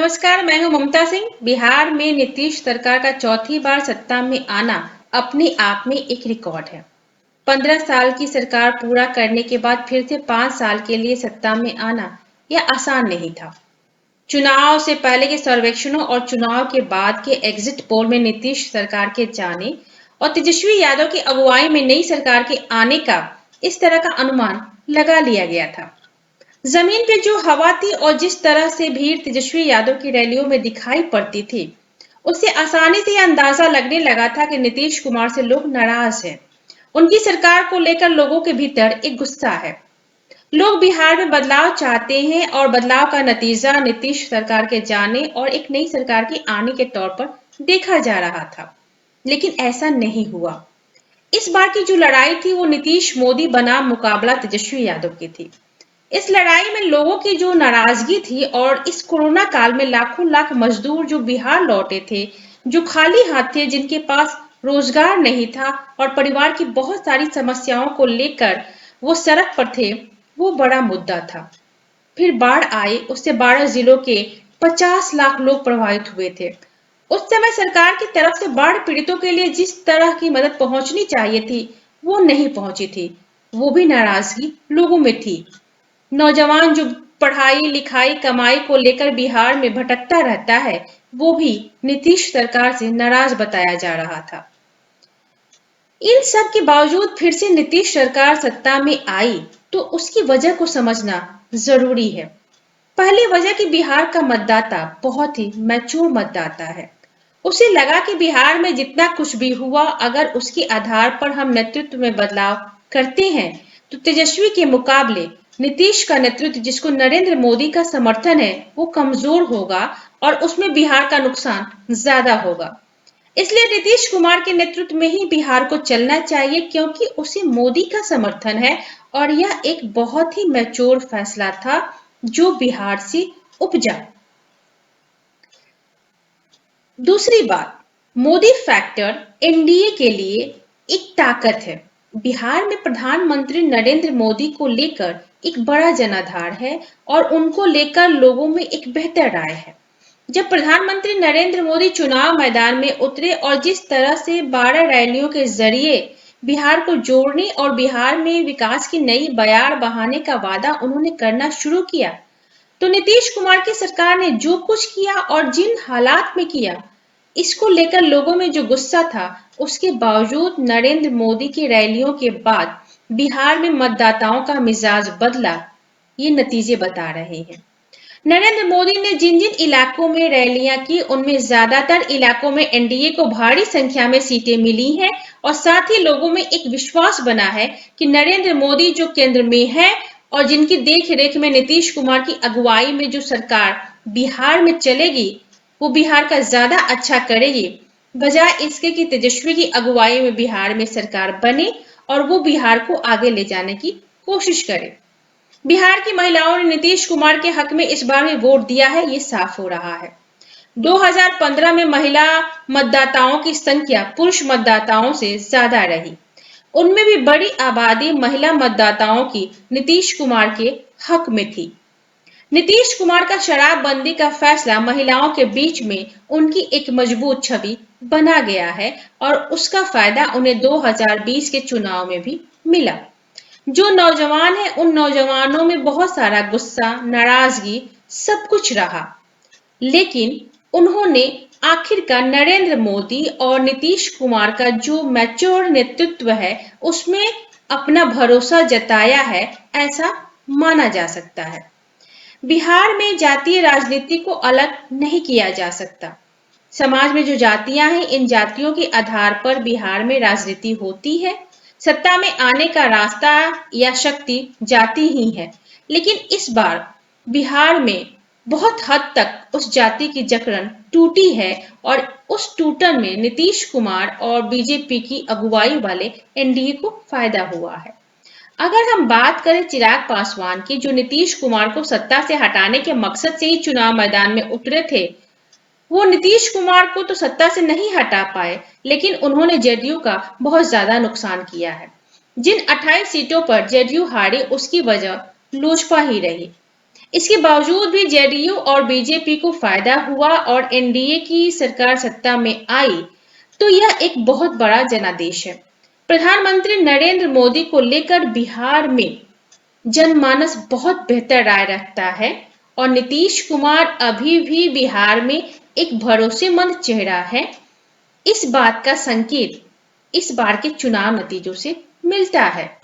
नमस्कार, मैं हूं ममता सिंह। बिहार में नीतीश सरकार का चौथी बार सत्ता में आना अपने आप में एक रिकॉर्ड है। 15 साल की सरकार पूरा करने के बाद फिर से 5 साल के लिए सत्ता में आना यह आसान नहीं था। चुनाव से पहले के सर्वेक्षणों और चुनाव के बाद के एग्जिट पोल में नीतीश सरकार के जाने और तेजस्वी यादव की अगुवाई में नई सरकार के आने का इस तरह का अनुमान लगा लिया गया था। जमीन पे जो हवा थी और जिस तरह से भीड़ तेजस्वी यादव की रैलियों में दिखाई पड़ती थी, उससे आसानी से यह अंदाजा लगने लगा था कि नीतीश कुमार से लोग नाराज हैं। उनकी सरकार को लेकर लोगों के भीतर एक गुस्सा है। लोग बिहार में बदलाव चाहते हैं और बदलाव का नतीजा नीतीश सरकार के जाने और एक नई सरकार के आने के तौर पर देखा जा रहा था। लेकिन ऐसा नहीं हुआ। इस बार की जो लड़ाई थी वो नीतीश मोदी बनाम मुकाबला तेजस्वी यादव की थी। इस लड़ाई में लोगों की जो नाराजगी थी और इस कोरोना काल में लाखों लाख मजदूर जो बिहार लौटे थे, जो खाली हाथ थे, जिनके पास रोजगार नहीं था और परिवार की बहुत सारी समस्याओं को लेकर वो सड़क पर थे, वो बड़ा मुद्दा था। फिर बाढ़ आई, उससे 12 जिलों के 50 लाख लोग प्रभावित हुए थे। उस समय सरकार की तरफ से बाढ़ पीड़ितों के लिए जिस तरह की मदद पहुंचनी चाहिए थी, वो नहीं पहुंची थी। वो भी नाराजगी लोगों में थी। नौजवान जो पढ़ाई लिखाई कमाई को लेकर बिहार में भटकता रहता है, वो भी नीतीश सरकार से नाराज बताया जा रहा था। इन सब के बावजूद फिर से नीतीश सरकार सत्ता में आई तो उसकी वजह को समझना जरूरी है। पहली वजह कि बिहार का मतदाता बहुत ही मैच्योर मतदाता है। उसे लगा कि बिहार में जितना कुछ भी हुआ, अगर उसके आधार पर हम नेतृत्व में बदलाव करते हैं तो तेजस्वी के मुकाबले नीतीश का नेतृत्व, जिसको नरेंद्र मोदी का समर्थन है, वो कमजोर होगा और उसमें बिहार का नुकसान ज्यादा होगा। इसलिए नीतीश कुमार के नेतृत्व में ही बिहार को चलना चाहिए, क्योंकि उसे मोदी का समर्थन है और यह एक बहुत ही मैच्योर फैसला था जो बिहार से उपजा। दूसरी बात, मोदी फैक्टर एनडीए के लिए एक ताकत है। बिहार में प्रधानमंत्री नरेंद्र मोदी को लेकर एक बड़ा जनाधार है और उनको लेकर लोगों में एक बेहतर राय है। जब प्रधानमंत्री नरेंद्र मोदी चुनाव मैदान में उतरे और जिस तरह से 12 रैलियों के जरिए बिहार को जोड़ने और बिहार में विकास की नई बयार बहाने का वादा उन्होंने करना शुरू किया, तो नीतीश कुमार की सरकार ने जो कुछ किया और जिन हालात में किया, इसको लेकर लोगों में जो गुस्सा था, उसके बावजूद नरेंद्र मोदी की रैलियों के बाद बिहार में मतदाताओं का मिजाज बदला, ये नतीजे बता रहे हैं। नरेंद्र मोदी ने जिन जिन इलाकों में रैलियां की, उनमें ज्यादातर इलाकों में एनडीए को भारी संख्या में सीटें मिली हैं और साथ ही लोगों में एक विश्वास बना है कि नरेंद्र मोदी जो केंद्र में है और जिनकी देख रेख में नीतीश कुमार की अगुवाई में जो सरकार बिहार में चलेगी, वो बिहार का ज्यादा अच्छा करेगी, बजाय इसके कि तेजस्वी की अगुवाई में बिहार में सरकार बने और वो बिहार को आगे ले जाने की कोशिश करे। बिहार की महिलाओं ने नीतीश कुमार के हक में इस बार भी वोट दिया है, ये साफ हो रहा है। 2015 में महिला मतदाताओं की संख्या पुरुष मतदाताओं से ज्यादा रही। उनमें भी बड़ी आबादी महिला मतदाताओं की नीतीश कुमार के हक में थी। नीतीश कुमार का शराबबंदी का फैसला महिलाओं के बीच में उनकी एक मजबूत छवि बना गया है और उसका फायदा उन्हें 2020 के चुनाव में भी मिला। जो नौजवान है, उन नौजवानों में बहुत सारा गुस्सा, नाराजगी, सब कुछ रहा, लेकिन उन्होंने आखिरकार नरेंद्र मोदी और नीतीश कुमार का जो मैच्योर नेतृत्व है, उसमें अपना भरोसा जताया है, ऐसा माना जा सकता है। बिहार में जातीय राजनीति को अलग नहीं किया जा सकता। समाज में जो जातियां हैं, इन जातियों के आधार पर बिहार में राजनीति होती है। सत्ता में आने का रास्ता या शक्ति जाति ही है, लेकिन इस बार बिहार में बहुत हद तक उस जाति की जकड़न टूटी है और उस टूटन में नीतीश कुमार और बीजेपी की अगुवाई वाले एनडीए को फायदा हुआ है। अगर हम बात करें चिराग पासवान की, जो नीतीश कुमार को सत्ता से हटाने के मकसद से ही चुनाव मैदान में उतरे थे, वो नीतीश कुमार को तो सत्ता से नहीं हटा पाए, लेकिन उन्होंने जेडीयू का बहुत ज्यादा नुकसान किया है। जिन 28 सीटों पर जेडीयू हारी, उसकी वजह लोजपा ही रही। इसके बावजूद भी जेडीयू और बीजेपी को फायदा हुआ और एनडीए की सरकार सत्ता में आई, तो यह एक बहुत बड़ा जनादेश है। प्रधानमंत्री नरेंद्र मोदी को लेकर बिहार में जनमानस बहुत बेहतर राय रखता है और नीतीश कुमार अभी भी बिहार में एक भरोसेमंद चेहरा है। इस बात का संकेत इस बार के चुनाव नतीजों से मिलता है।